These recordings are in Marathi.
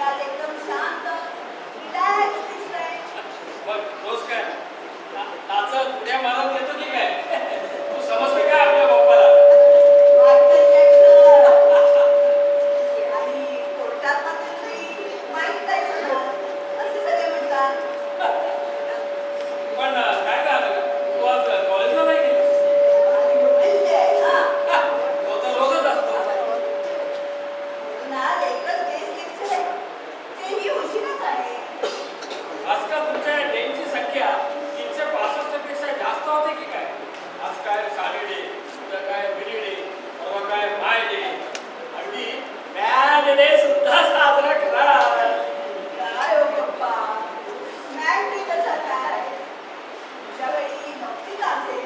आज एकदम शांत रिलॅक्स दिसतंय. बघ रोज काय नाचत उड्या मारत येतो की काय तू समजते काय आपल्या बाप्पाला मायकेल जॅक्सन आणि कोर्टात मात्र तुम्ही माईक टायसन असे सगळे म्हणतात. पण काय झालं तू आज कॉलेजला नाही गेलीस? आणि मोबाईल आहे ना. तो तर रोजच असतो. म्हणून आज एकच गेस्ट लेक्चर आहे, तेही उशिराच आहे. आजकाल तुमच्या डेंची संख्या 365 पेक्षा जास्त होते की काय? आज काय साडी डे, उद्या काय विडी डे, परवा काय माय डे, अगदी मॅन डे सुद्धा साजरा करा. काय हो पप्पा, मॅन डे कसा काय? तुमच्या वेळी नव्हती का असेल?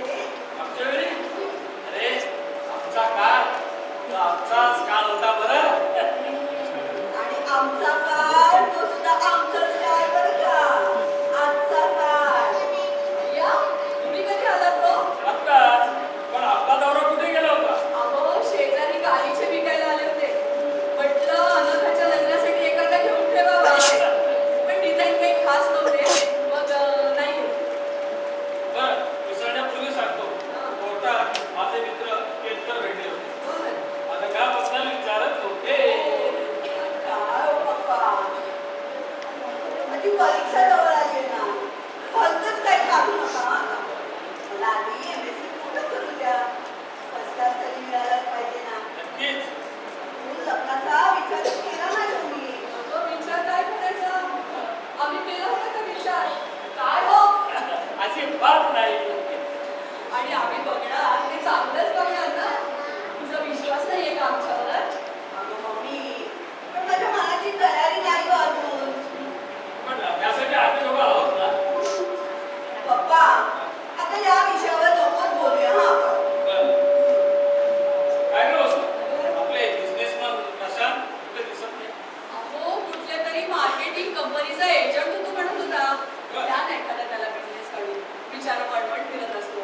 आमच्या वेळी अरे आमचा काळ तो आमचाच काळ होता बरं. आणि आमचा काळ तो सुद्धा आमचाच काळ बरं का. आजचा काळ या तुम्ही कधी आलात तो? आत्ताच. पण आपला दौरा कुठे गेला होता? अहो शेजारी गालीचे विकायला आले होते. म्हटलं अनघाच्या लग्नासाठी एखादा घेऊन ठेवावा, पण डिझाईन काही खास नव्हते, मग नाही घेतले. बरं विसरण्यापूर्वी सांगतो कोर्टात माझे मित्र केतकर भेटले होते. बरं. आता गावाबद्दल विचारत होते. काय हो पप्पा, माझी परीक्षा जवळ आली आहे ना, भलतंच काही काढू नका हं. मला आधी MSc पूर्ण करू द्या. फर्स्ट क्लास तरी मिळालाच पाहिजे ना. नक्कीच. म्हणून लग्नाचा विचार केला नाही तुम्ही. तो विचार काय करायचा? आम्ही केला होता का विचार? काय हो? अशी बात नाही. आणि आम्ही बघणार ते चांगलंच बघणार ना. तुझा विश्वास नाहीये का आमच्यावर? अगं मम्मी, पण माझ्या मनाची तयारी नाही हो अजून. पण त्यासाठी आम्ही दोघं आहोत ना. पप्पा, आता या विषयावर नकोच बोलूया हा आपण. बरं. काय रे वसू? आपले बिझनेसमन प्रशांत कुठे दिसत नाही. अहो कुठल्या तरी मार्केटिंग कंपनीचा एजंट तू म्हणत होता. त्या नाही एखादा त्याला बिझनेस काढून विचार पडपड फिरत असतो.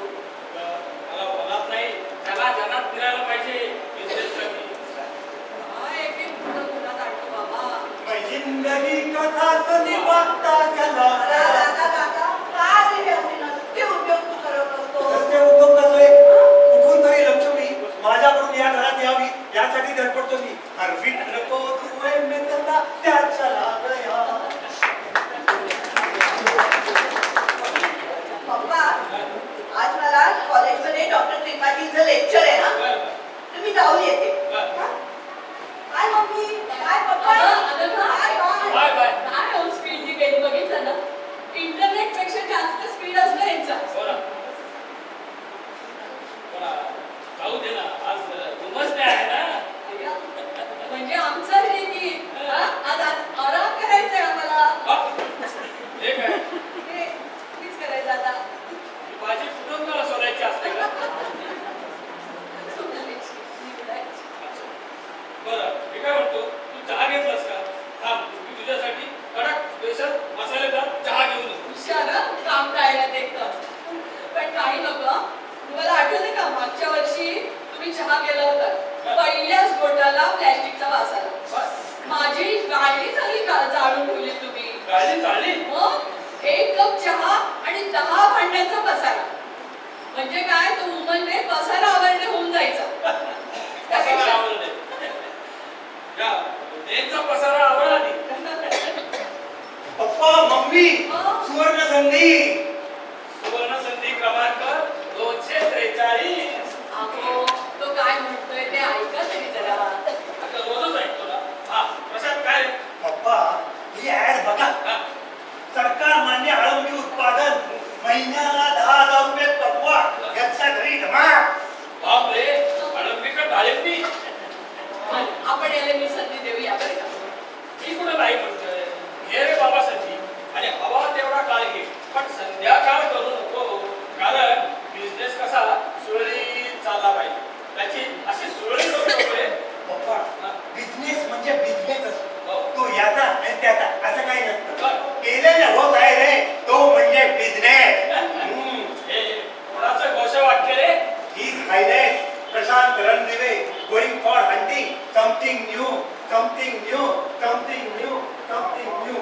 मला बोलत नाही. त्याला जनात फिरायला पाहिजे बिझनेससाठी. काय एक एक पुढं पुढं काढतो बाबा. मैं जिंदगी का साथ निभाता चला. दादा काय रे हे असे नसते उद्योग तू करत असतो. रस्ते उद्योग कसले? कुठून तरी लक्ष्मी माझ्याकडून या घरात यावी यासाठी धडपडतो मी. हर फिक्र को धुएं में करना त्या चला गया. पप्पा, आज मला कॉलेजमध्ये डॉक्टर त्रिपाठींचं लेक्चर आहे ना, बरं. तर मी जाऊन येते. बरं. हा? काय मम्मी, काय पप्पा, काय बाय बाय. काय हो स्पीड जी गेली बघितलं ना. इंटरनेट पेक्षा जास्त स्पीड असतं यांचा. हो ना. पण जाऊ दे ना. आज उमस डे आहे ना. म्हणजे आमचा रे की हा? आज आराम करायचा आहे आम्हाला. हे काय हे मीच करायचं आता. ही भाजी कुठून मला सोडायची असते का? सोनालीची, निवडायची. अच्छा. बरं मी काय म्हणतो तू चहा घेतलास का? थांब मी तुझ्यासाठी कडक स्पेशल मसालेदार चहा घेऊन येतो. हुशार हं, काम टाळण्यात एकदम. पण काही नको. तुम्हाला आठवते का मागच्या वर्षी तुम्ही चहा केला होता, पहिल्याच घोटाला प्लॅस्टिकचा वास आला. बस. माझी गाडी चांगली जाळून ठेवली तुम्ही. गाडी चालली. मग 1 कप चहा आणि 10 भांड्यांचा पसारा. म्हणजे काय तो उमलने पसारा आवरणे होऊन जायचा. पसारा आवडले. या त्यांचा पसारा आवडला नाही. पप्पा मम्मी सुवर्ण संधी. सुवर्ण संधी क्रमांक 243. अहो तो काय म्हणतोय ते ऐका तरी जरा. आता रोजच ऐकतो ना. हा प्रशांत काय रे? पप्पा ही ऍड बघा. हा. सरकार मान्य आळंदी उत्पादन महिन्याला 10,000 रुपये कपवा. याचा घरी धमाक. बाप रे अडंबिकट झालेत मी. आपण याला मी संधी देऊया बरं का. मी कुठं नाही म्हणतोय. घे रे बाबा संधी आणि हवा तेवढा काळ घे. पण संध्याकाळ करू नको. कारण बिझनेस कसा सुरळीत चालला पाहिजे. त्याची अशी सुरळीत करू नको रे. पप्पा बिझनेस म्हणजे बिझनेस असतो. हो. तो याचा आणि त्याचा असं काही नसतं. बरं. केलेलं होत आहे रे तो म्हणजे बिझनेस. हे कोणाचं घोषवाक्य रे? His Highness Prashant Randive going for hunting something new something new.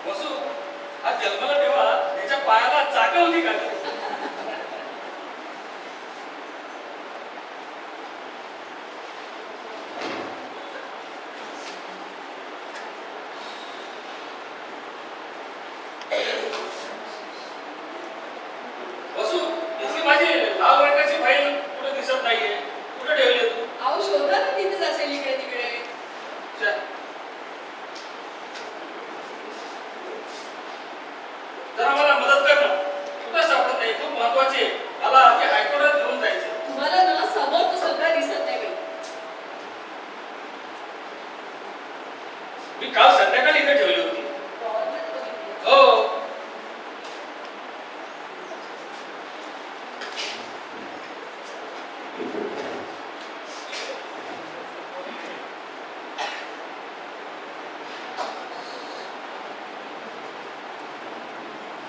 Vasu हा जन्माला तेव्हा त्याच्या पायाला चाक होती का? वसू इतकी माझी लाल रंगाची फाईल कुठे दिसत नाहीये. कुठे ठेवली तू? अहो शोधा ना, तिथेच असेल इकडे तिकडे. च्या. जरा मला मदत कर ना. कुठे सापडत नाही. खूप महत्वाची आहे. मला ते हायकोर्टात घेऊन जायचं. तुम्हाला ना समोरचं सगळं दिसत नाही बाई. मी काल संध्याकाळी इथे ठेवली होती. गव्हर्नमेंट बघितली. हो.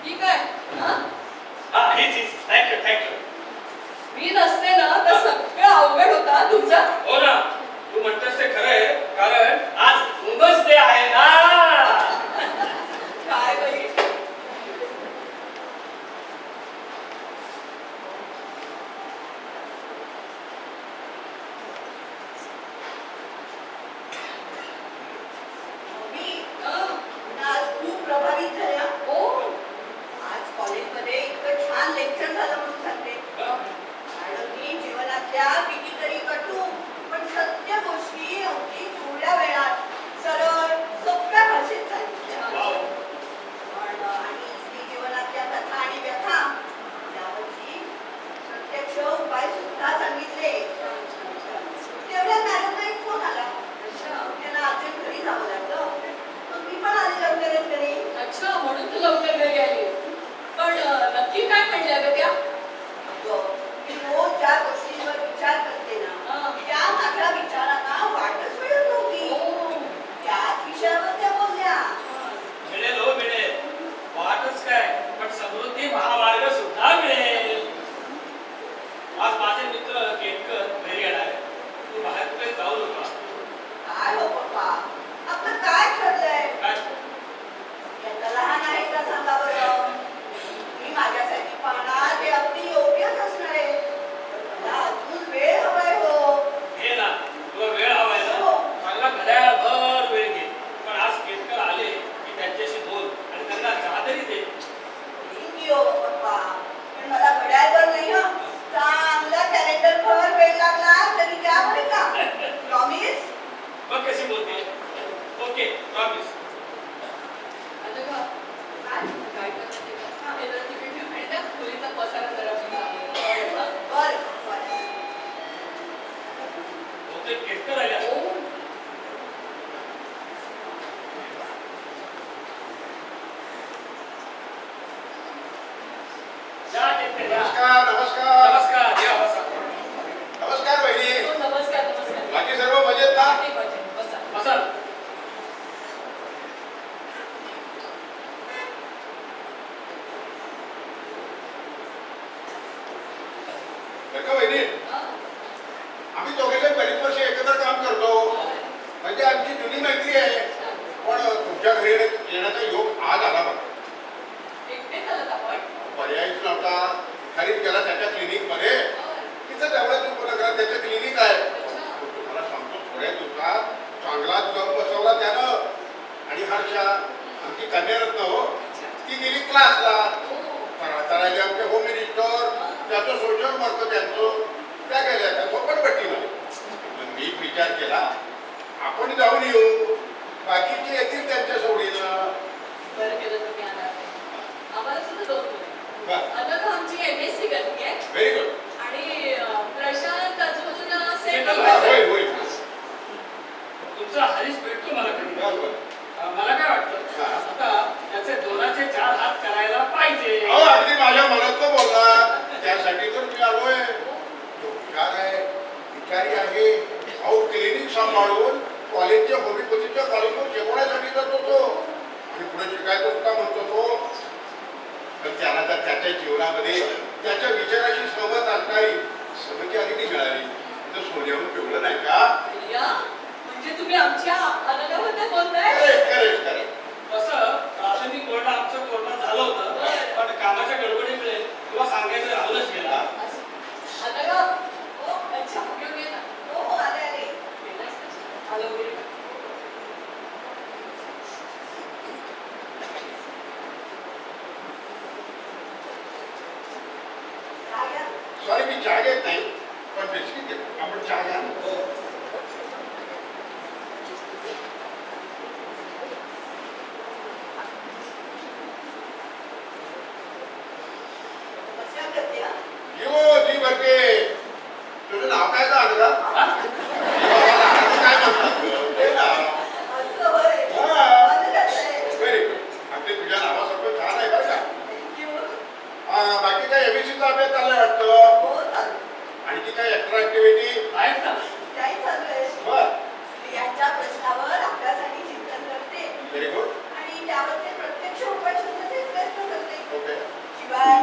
ठीक आहे. हा? हा हीच. थँक्यू. मी नसते ना तर सगळं अवघड होता तुमचा. हो ना. तू म्हणतेस ते खरं आहे. कारण आज वुमन्स डे आहे ना. काय बाई. आज खूप प्रभावित झाल्या. ओ आज कॉलेजमध्ये इतकं छान लेक्चर झालं म्हणून सांगते. मॅडमनी जीवनातल्या कितीतरी कटू पण सत्य गोष्टी अगदी थोड्या वेळात सरळ सोप्या भाषेत सांगितल्या. वाव. पण आणि स्त्री जीवनातल्या कथा आणि व्यथा यावरची प्रत्यक्ष उपाय सुद्धा सांगितले. तेवढ्या मॅडमला एक फोन आला. त्यांना अर्जंट घरी जावं लागलं. मग मी पण आले लवकरच घरी. अच्छा, म्हणून तू लवकर घरी आली. पण नक्की काय म्हणल्या ग त्या? मी रोज ज्या गोष्टींवर विचार करते ना त्या माझ्या विचारांना वाटच मिळत नव्हती. त्याच विषयावर त्या बोलल्या. मिळेल हो मिळेल. वाटच काय पण समृद्धी महामार्ग सुद्धा मिळेल. आज माझे मित्र केतकर घरी येणार आहे. तू बाहेर कुठे जाऊ नका. काय हो पप्पा, आपलं काय ठरलंय? काय? यांना लहान आहे का सांगा बरं. मी माझ्यासाठी पाहणार हे अगदी योग्यच असणार आहे. मला अजून वेळ हवाय हो. घे ना. तुला वेळ हवाय ना. हो. चांगला घड्याळभर वेळ घे. पण आज केतकर आले की त्यांच्याशी बोल आणि त्यांना चहा तरी दे. ठीक हो पप्पा, पण मला घड्याळभर नाही हं. चांगला कॅलेंडरभर वेळ लागला तरी द्या बरं का. प्रॉमिस. मग कशी बोलते? Okay promise. आता का काय करते का? हे जरा तिकडे ठेव आणि त्या खोलीचा पसारा जरा पण सांग. बरं बरं. ओके केतकर आले असतील. ओ या केतकर या. नमस्कार नमस्कार. या बसा. नमस्कार बहिणी. हो, नमस्कार. बाकी सर्व मजेत ना? ठीक आहे, बसा. बसा. बरं का बहिणी, हा. आम्ही दोघेजण बरीच वर्ष एकत्र काम करतो. म्हणजे आमची जुनी मैत्री आहे. पण तुमच्या घरी येण्याचा योग आज आला बघा. एकटे चालत आपण. पर्यायच नव्हता. खरीच गेला त्याच्या क्लिनिक मध्ये. तिथं जवळच उपनगरात त्याचं क्लिनिक आहे. तुम्हाला सांगतो थोड्या दिवसात चांगलाच जम बसवला त्यानं. आणि हर्षा आमची कन्यारत्न हो, ती गेली क्लासला. तर राहिले आमचे होम मिनिस्टर, त्याचं सोशल वर्क त्यांचं त्या गेल्या त्या झोपडपट्टीमध्ये. मग मी विचार केला आपण जाऊन येऊ, बाकीचे येतील त्यांच्या सोडीनं. बरं केलं तुम्ही आला. आम्हाला सुद्धा दोन मुलं. बरं. आता का आमची MSc करते व्हेरी गुड. आणि प्रशांत आजूबाजूला Settle होय होय. तुमचा हरीश भेटतो मला कधी. बरोबर. मला काय वाटतं हा. आता त्याचे दोनाचे चार हात करायला पाहिजे. अहो अगदी माझ्या मनात बोलला. त्यासाठी तर मी आलोय. तो हुशार आहे, विचारी आहे. अहो क्लिनिक सांभाळून कॉलेजच्या होमिओपॅथीच्या कॉलेजवर शिकवण्यासाठी जातो तो. आणि पुढे शिकायचं होता म्हणतो तो. पण त्याला तर त्याच्या जीवनामध्ये त्याच्या विचाराशी सहमत असणारी सहचारिणी मिळाली. तर सोन्याहून पिवळं नाही का? या म्हणजे आलं वगैरे का? काय घ्या? सॉरी मी चहा घेत नाही पण बिस्किट घेतो आपण चहा घ्या कशा करते हा? यो जी भरके तुझं नाव काय का आलं हा? काय म्हणतात ते नाव असं होय. हा. माझं कसं आहे? व्हेरी गुड अगदी तुझ्या नावासारखं छान आहे बरं का Thank you. बाकी काय एबीसीचा अभ्यास चाललाय वाटतं हो, चालेल. आणखी काय एक्स्ट्रा ऍक्टिव्हिटी आहेत ना? काही चालू आहे. बर स्त्रियांच्या प्रश्नावर आपल्यासाठी चिंतन करते व्हेरी गुड आणि त्यावरचे प्रत्यक्ष उपाय शोधण्याचे प्रयत्न करते. ओके शिवाय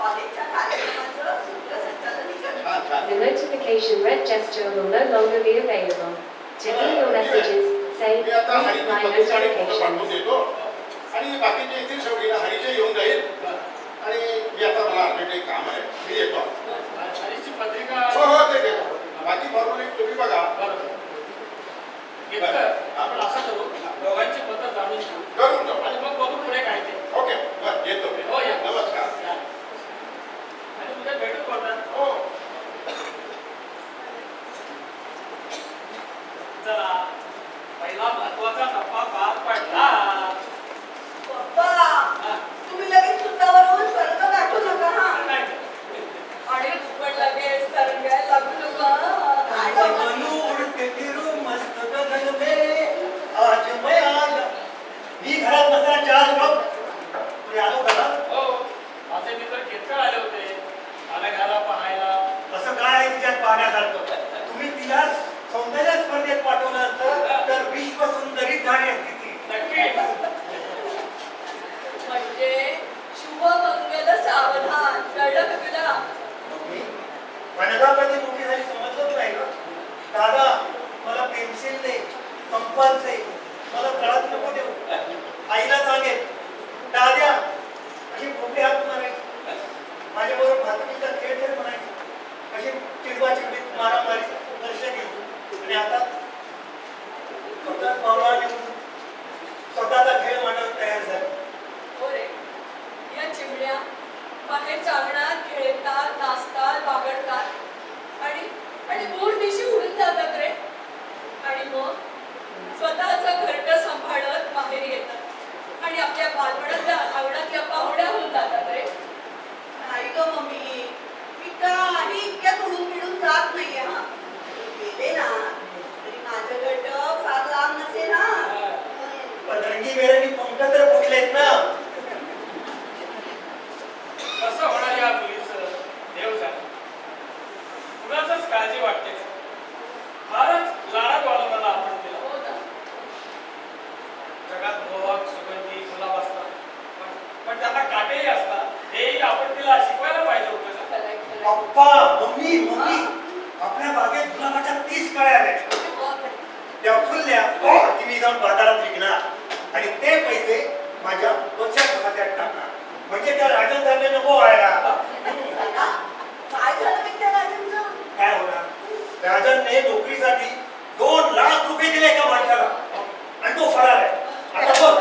कॉलेजच्या कार्यक्रमाचं सूत्रसंचालनही करते. छान छान The notification red gesture will no longer be available. To view your messages, say, मी आता read हरीची my पत्रिका आणि फोटो पाठवून notifications. देतो आणि बाकीचे येतील शेवटी हरीचे येऊन जाईल आणि मी आता मला अर्जंट एक काम आहे मी येतो हरीशची पत्रिका हो हो ते देतो बाकी बरोबर तुम्ही बघा बरोबर. इतकं आपण असं करू दोघांची मतं जाणून घेऊ करून जाऊ आणि मग बघू पुढे काय ते. ओके बर येतो मी हो, या. नमस्कार या. आणि उद्या भेटू कोर्टात. हो चला पहिला महत्वाचा टप्पा पार पडला. पप्पा, हा. तुम्ही लगेच सुतावरून स्वर्ग गाठू नका हा. नाही. आणि पण लगेच तरंगायला लागू नको हा. काय आज गं? बनू उडते फिरू मस्त गगन में आज मैं आया मी घरात नसताना चार कप तुम्ही आलो का हो माझे मित्र केतकर आले होते मला घरा पाहायला. असं काय आहे तिच्यात पाहण्यासारखं तुम्ही तिला सौंदर्य स्पर्धेत पाठवलं असतं तर विश्व सुंदरीत झाली असती ती नक्कीच. म्हणजे शुभमंगल सावधान कळलं का तुला? मी वनगा कधी मोठी झाली समजलंच नाही का दादा मला पेन्सिल दे कंपास दे मला कळत नको देऊ आईला सांगेल दाद्या अशी मोठे हात मारायचे माझ्याबरोबर भातुकीचा खेळ खेळ म्हणायचे अशी चिडवा चिडवीत मारामारी वर्ष घेऊ आणि आता स्वतःच मावळा निघून स्वतःचा खेळ मांडायला तयार झाला हो रे, या चिमण्या बाहेरच्या अंगणात खेळतात, नाचतात, बागडतात आणि दूर दिशी उडून जातात रे. आणि मग स्वतःचं घरटं सांभाळत बाहेर येतात आणि आपल्या बालपणातल्या अंगणातल्या पाहुण्या होऊन जातात रे. नाही गं मम्मी, मी काही इतक्यात उडून बिडून जात नाहीये हा. गेले ना तरी माझं गट फार लांब नसे ना. पतंगी वेळेने पंख तर फुटलेत ना कसं होणार या मुलीचं देव जाणे. कुणाचंच काळजी वाटते. फारच लाडात वाढवला आपण तिला. हो ना. जगात मोहक सुगंधी गुलाब असतात पण त्यांना काटेही असतात. हेही आपण तिला शिकवायला पाहिजे होतं का? खरंय, खरंय. पप्पा मम्मी मम्मी आपल्या बागेत गुलाबाच्या 30 कळ्या आल्या बापरे. त्या फुलल्या की मी जाऊन बाजारात विकणार आणि ते पैसे माझ्या बचत खात्यात टाकणार म्हणजे त्या राजन झाले नको व्हायला दादा, काय झालं मी त्या राजांचं? काय होणार राजनने नोकरीसाठी 2 लाख रुपये दिले एका माणसाला आणि तो फरार आहे आता बघ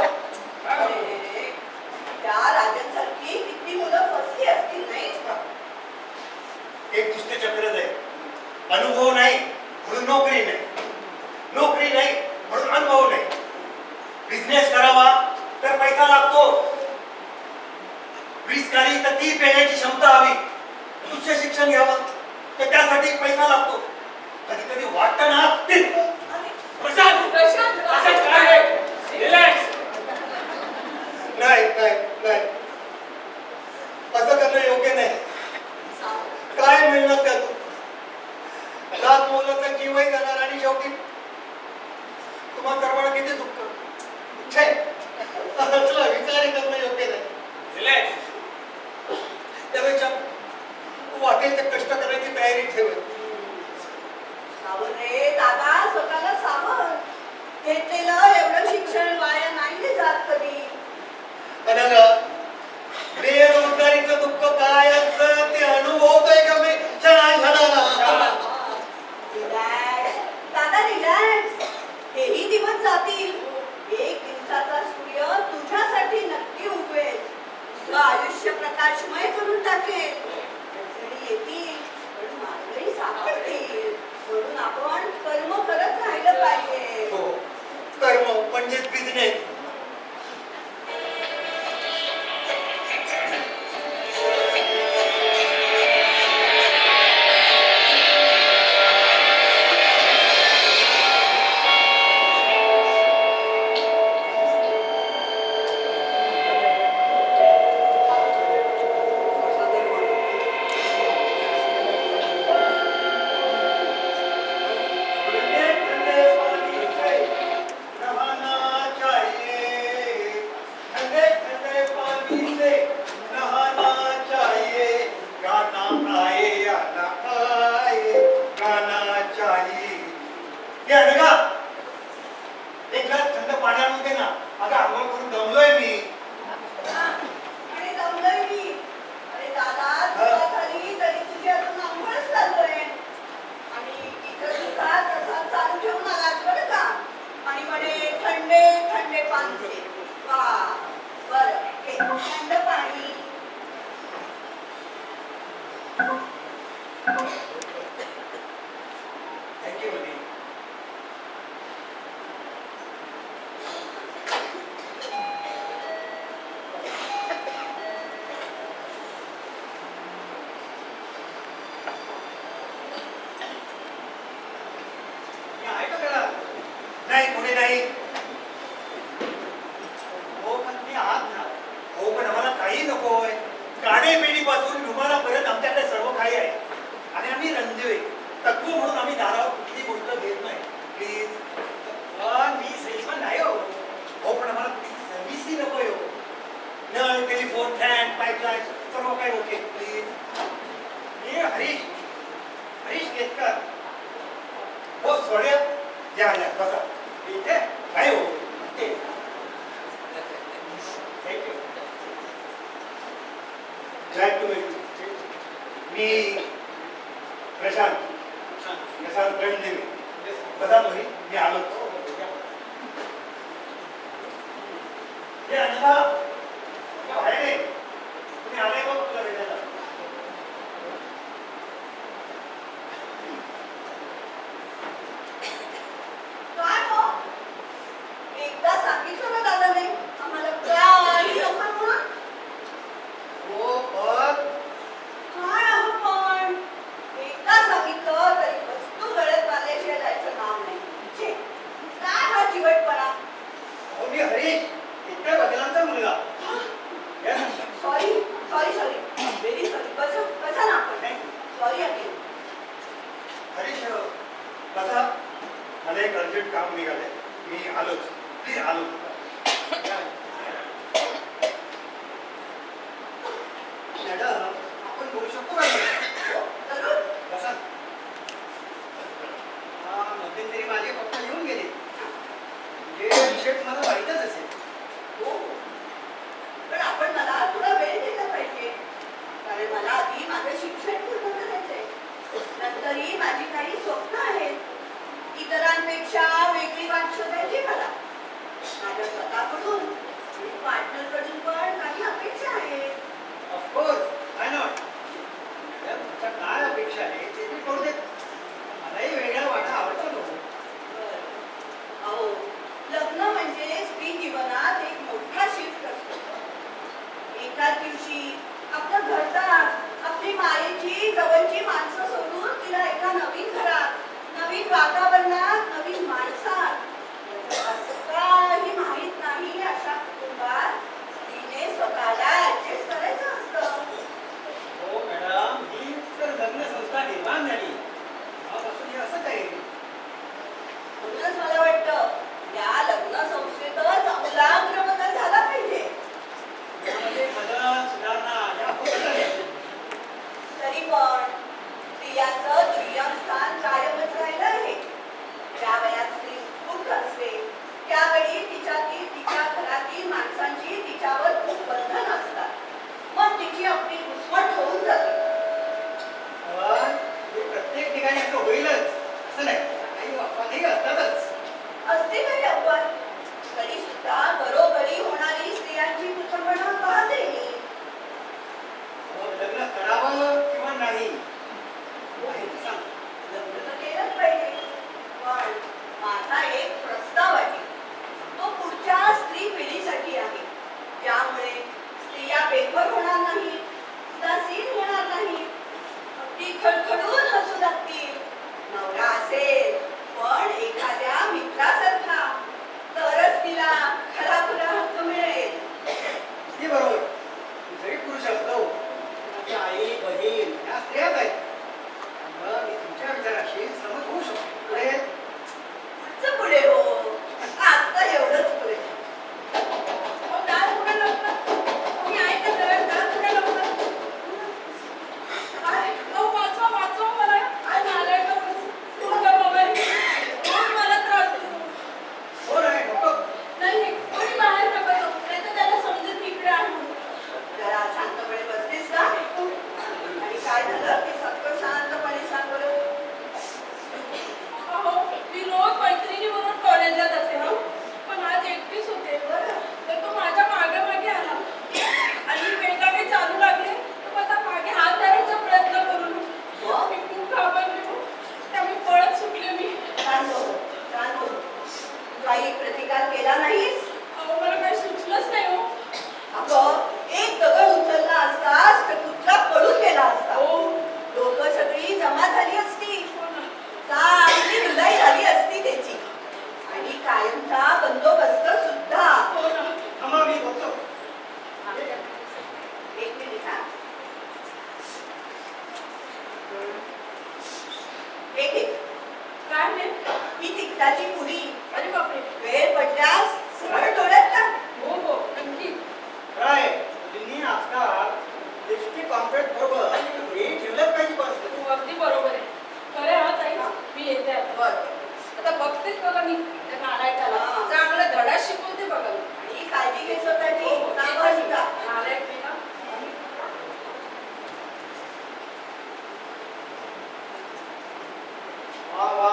अरे, त्या राजांसारखी किती मुलं फसली असतील नाही? एक दुष्ट चक्रच आहे अनुभव नाही म्हणून नोकरी नाही नोकरी नाही म्हणून अनुभव नाही बिझनेस करावा तर पैसा लागतो वीज आली तर ती पेण्याची क्षमता हवी उच्च शिक्षण घ्यावं तर त्यासाठी पैसा लागतो कधी कधी वाटतं ना ते प्रशांत प्रशांत, प्रशांत काय आहे? रिलॅक्स. नाही नाही नाही असं करणं योग्य नाही काय मिळणार त्यातून लाख मुलाचा जीवही जाणार आणि शेवटी तुम्हा सर्वांना किती दुःख छे असला विचार करणं योग्य नाही रिलॅक्स. त्यापेक्षा वाटेल ते कष्ट करायची तयारी ठेवेल सावध रे दादा, स्वतःला सावध. घेतलेलं एवढं शिक्षण वाया नाही जात कधी. अनघा बेरोजगारीचं दुःख काय असतं ते अनुभवतोय का मी क्षणा क्षणाला रिलॅक्स दादा, रिलॅक्स. म्हणजेच बिझनेस. ठंडे ठंडे पानी से नहाना चाहिए, ठंडे ठंडे पानी से नहाना चाहिए, गाना आए या ना आए गाना चाहिए. हे अनघा, एक ग्लास थंड पाणी आणून दे ना. अगं आंघोळ करून दमलोय मी. आणि दमलोय मी. अरे दादा, तुला झाली तरी तुझी अजून आंघोळच चालू आहे. आणि इथं सुद्धा तसा चालू ठेवून आलास बरं का. आणि म्हणे थंडे थंडे पाणी. वा, बरं, हे थंड पाणी. थँक्यू वहिनी. आहे का त्याला? नाही कोणी नाही. हो पण मी आहात ना. हो पण आम्हाला काही नकोय. काढेपेढीपासून विमानापर्यंत आमच्याकडे सर्व काही आहे. आणि आम्ही रणदिवे तत्व म्हणून आम्ही दारावर कुठली गोष्ट घेत नाही. प्लीज. पण मी सेल्समन नाही हो. हो पण आम्हाला कुठली सर्व्हिसही नकोय हो. नळ, टेलिफोन, फॅन, पाईपलाईन सर्व काही ओके. प्लीज. मी हरीश हरीश केतकर. हो सोड्या या या बसा. इथे नाही हो ते thank you. Glad to meet you. मी प्रशांत रणदिवे. बसा तुम्ही. मी आलो. हे अनघा बाहेर ये. तुम्ही आले बघ तुला भेटायला. काय हो? एकदा सांगितलं ना दादाने आम्हाला काही नको म्हणून. हो पण काय अहो पण एकदा सांगितलं तरी वस्तू गळ्यात बांधल्याशिवाय जायचं नाव नाही. छे, काय हा चिवटपणा. हो मी हरीश इतक्या बदलांचा मुलगा. Sorry sorry sorry very sorry. बसा ना आपण. Sorry again. हरीश बसा. मला एक अर्जंट काम निघालंय. मी आलोच. प्लीज आलो. मॅडम आपण बोलू शकतो का? जरूर. बसा. मध्यंतरी माझे पप्पा येऊन गेले. म्हणजे विषय तुम्हाला माहीतच असेल. हो. पण आपण मला थोडा वेळ दिला पाहिजे. कारण मला आधी माझं शिक्षण पूर्ण करायचंय. नंतरही माझी काही स्वप्न आहेत. इतरांपेक्षा वेगळी वाट शोधायची मला. माझ्या स्वतःकडून पार्टनरकडून पण काही अपेक्षा आहेत. Of course I not. तुमच्या काय अपेक्षा आहे ते मी करू देत. मलाही वेगळ्या वाटा आवडतात हो. अहो, लग्न म्हणजे स्त्री जीवनात एक मोठा शिफ्ट असतो. एकाच दिवशी आपलं घरदार, आपली मायेची जवळची माणसं सोडून तिला एका नवीन घरात, नवीन वातावरणात, नवीन माणसात, असं काही माहित नाही अशा कुटुंबात स्त्रीने स्वतःला ऍडजस्ट करायचं असतं. हो मॅडम ही तर लग्न संस्था निर्माण झाली तेव्हापासून हे असंच आहे. म्हणूनच मला वाटतं या लग्न संस्थेतच आमूलाग्र बदल झाला पाहिजे. यामध्ये बदल सुधारणा या होतच आहेत. तरी पण स्त्रियांचं दुय्यम स्थान कायमच राहिलं आहे. ज्या वयात स्त्री उत्स्फूर्त असते त्यावेळी तिच्या घरातील माणसांची तिच्यावर खूप बंधन असतात. मग तिची आपली घुसमट होऊन जाते. पण हे प्रत्येक ठिकाणी असं होईलच असं नाही. काही अपवादही असतातच. असते काही अपवाद. तरी सुद्धा घरोघरी होणारी स्त्रियांची कुचंबणा पाहते मी. लग्न करावं किंवा नाही माहिती सांग. लग्न तर केलंच पाहिजे. पण माझा एक प्रस्ताव आहे. तो काही प्रतिकार केला नाहीस? अहो मला काही सुचलंच नाही हो. अगं एक दगड उचलला असतास तर कुत्रा पळून गेला असता. हो. लोक सगळी जमा झाली असती. हो ना. चांगली धुलाई झाली असती त्याची. आणि कायमचा बंदोबस्त सुद्धा. हो ना. थांबा मी बघतो. एक मिनिट हा. एक एक काय रे? ही तिखटाची पुडी. अरे बापरे. वेळ पडल्यास सरळ डोळ्यात टाक. हो हो नक्की. काय मुलींनी आजकाल लिपस्टिक कॉम्पॅक्ट बरोबर हे ठेवलंच पाहिजे बस. तू अगदी बरोबर आहे. खरं आहे हा ताई. मी येते आता. बरं. आता बघतेच बघा मी त्या नालायकाला हा. चांगला धडा शिकवते बघा मी. आणि काळजी घे स्वतःची. हो, हो. सांभाळून जा. नालायक मी ना. वा वा